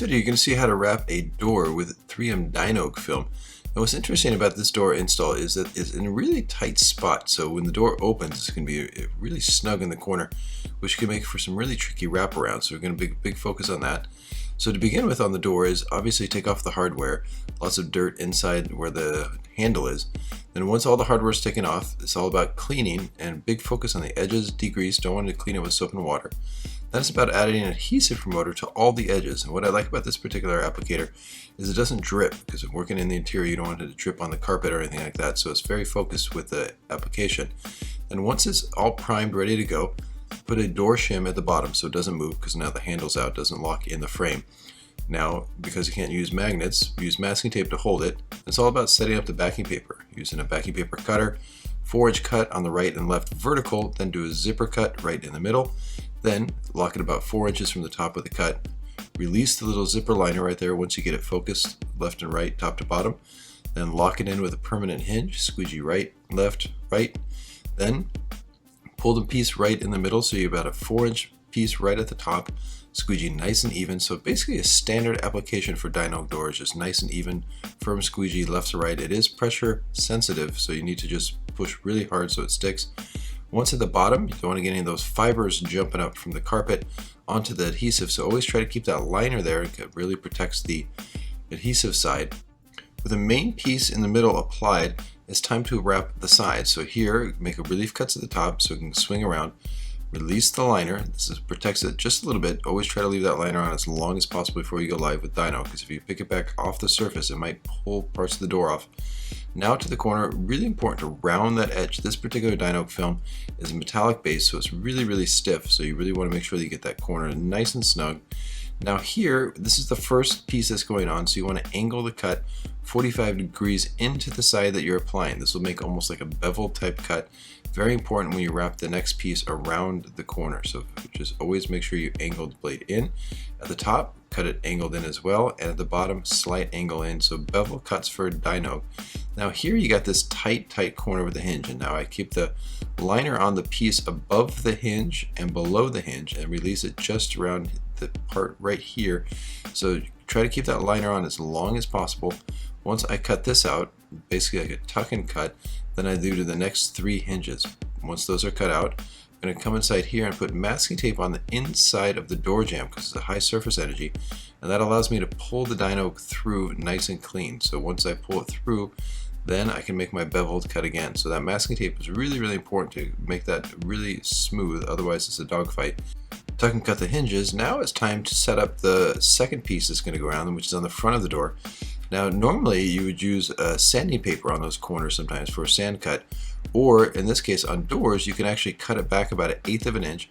video, you're going to see how to wrap a door with 3M Dyno film. And what's interesting about this door install is that it's in a really tight spot. So when the door opens, it's going to be really snug in the corner, which can make for some really tricky wraparound. So we're going to big focus on that. So to begin with on the door is obviously take off the hardware, lots of dirt inside where the handle is. Then once all the hardware is taken off, it's all about cleaning and big focus on the edges, degrease, don't want to clean it with soap and water. Then it's about adding an adhesive promoter to all the edges. And what I like about this particular applicator is it doesn't drip, because working in the interior you don't want it to drip on the carpet or anything like that. So it's very focused with the application. And once it's all primed, ready to go, put a door shim at the bottom so it doesn't move, because now the handle's out, doesn't lock in the frame. Now, because you can't use magnets, use masking tape to hold it. It's all about setting up the backing paper. Using a backing paper cutter, 4-inch cut on the right and left vertical, then do a zipper cut right in the middle. Then lock it about 4 inches from the top of the cut. Release the little zipper liner right there once you get it focused left and right, top to bottom. Then lock it in with a permanent hinge, squeegee right, left, right. Then pull the piece right in the middle, so you have about a 4-inch piece right at the top. Squeegee nice and even. So basically a standard application for Dyno doors, just nice and even, firm squeegee left to right. It is pressure sensitive, so you need to just push really hard so it sticks. Once at the bottom, you don't want to get any of those fibers jumping up from the carpet onto the adhesive, so always try to keep that liner there. It really protects the adhesive side. With the main piece in the middle applied, it's time to wrap the sides. So here, make a relief cuts at the top so it can swing around. Release the liner. This protects it just a little bit. Always try to leave that liner on as long as possible before you go live with Dyno, because if you pick it back off the surface, it might pull parts of the door off. Now to the corner, really important to round that edge. This particular Dyno film is a metallic base, so it's really stiff. So you really want to make sure that you get that corner nice and snug. Now here, this is the first piece that's going on, so you want to angle the cut 45 degrees into the side that you're applying. This will make almost like a bevel type cut. Very important when you wrap the next piece around the corner. So just always make sure you angle the blade in. At the top, cut it angled in as well, and at the bottom, slight angle in. So bevel cuts for Dyno. Now here you got this tight corner with the hinge, and now I keep the liner on the piece above the hinge and below the hinge and release it just around the part right here. So try to keep that liner on as long as possible. Once I cut this out, basically like a tuck and cut, then I do to the next 3 hinges. Once those are cut out, I'm going to come inside here and put masking tape on the inside of the door jamb, because it's a high surface energy, and that allows me to pull the Dyno through nice and clean. So once I pull it through, then I can make my beveled cut again. So that masking tape is really important to make that really smooth, otherwise it's a dogfight. Tuck and cut the hinges. Now it's time to set up the second piece that's going to go around, which is on the front of the door. Now normally you would use sanding paper on those corners sometimes for a sand cut, or in this case on doors you can actually cut it back about 1/8 of an inch.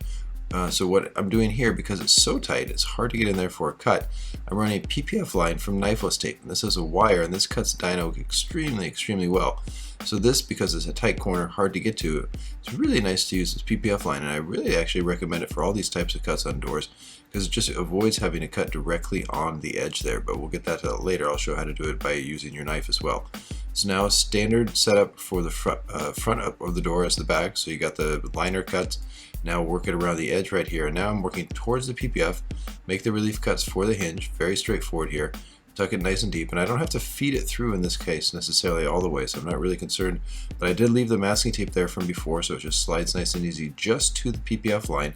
So what I'm doing here, because it's so tight, it's hard to get in there for a cut, I'm running a PPF line from knifeless tape. And this is a wire, and this cuts Dyno extremely well. So this, because it's a tight corner, hard to get to, it's really nice to use this PPF line, and I really actually recommend it for all these types of cuts on doors, because it just avoids having to cut directly on the edge there. But we'll get that to that later. I'll show how to do it by using your knife as well. So now a standard setup for the front up of the door as the back. So you got the liner cuts. Now work it around the edge right here. And now I'm working towards the PPF. Make the relief cuts for the hinge. Very straightforward here. Tuck it nice and deep, and I don't have to feed it through in this case necessarily all the way, so I'm not really concerned. But I did leave the masking tape there from before, so it just slides nice and easy just to the PPF line.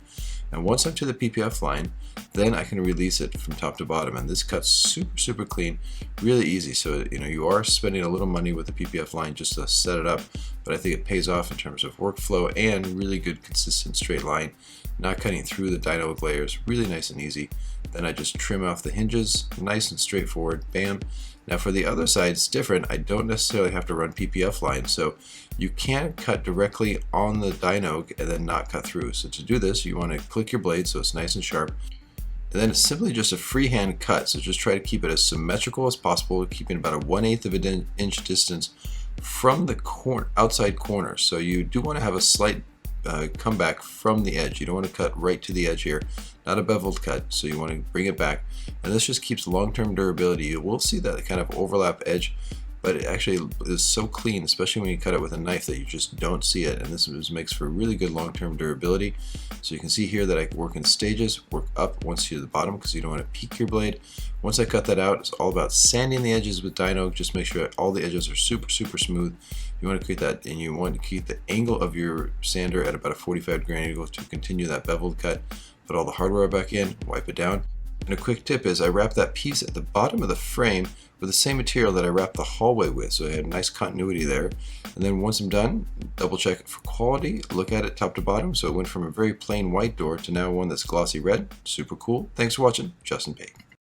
And once I'm to the PPF line, then I can release it from top to bottom, and this cuts super clean, really easy. So you are spending a little money with the PPF line just to set it up, but I think it pays off in terms of workflow and really good consistent straight line, not cutting through the Dyno layers. Really nice and easy. Then I just trim off the hinges, nice and straightforward, bam. Now for the other side, it's different. I don't necessarily have to run PPF lines, so you can cut directly on the Dyno and then not cut through. So to do this, you want to click your blade so it's nice and sharp. And then it's simply just a freehand cut, so just try to keep it as symmetrical as possible, keeping about a 1/8 of an inch distance from the outside corner. So you do want to have a slight come back from the edge. You don't want to cut right to the edge here, not a beveled cut, so you want to bring it back. And this just keeps long-term durability. You will see that kind of overlap edge but it actually is so clean, especially when you cut it with a knife, that you just don't see it, and this makes for really good long-term durability. So you can see here that I work in stages, work up once you're to the bottom because you don't want to peak your blade. Once I cut that out, it's all about sanding the edges with Dino. Just make sure that all the edges are super smooth. You want to create that, and you want to keep the angle of your sander at about a 45-degree angle to continue that beveled cut. Put all the hardware back in, wipe it down. And a quick tip is I wrap that piece at the bottom of the frame with the same material that I wrapped the hallway with, so I have nice continuity there. And then once I'm done, double check it for quality, look at it top to bottom. So it went from a very plain white door to now one that's glossy red. Super cool. Thanks for watching. Justin Payton.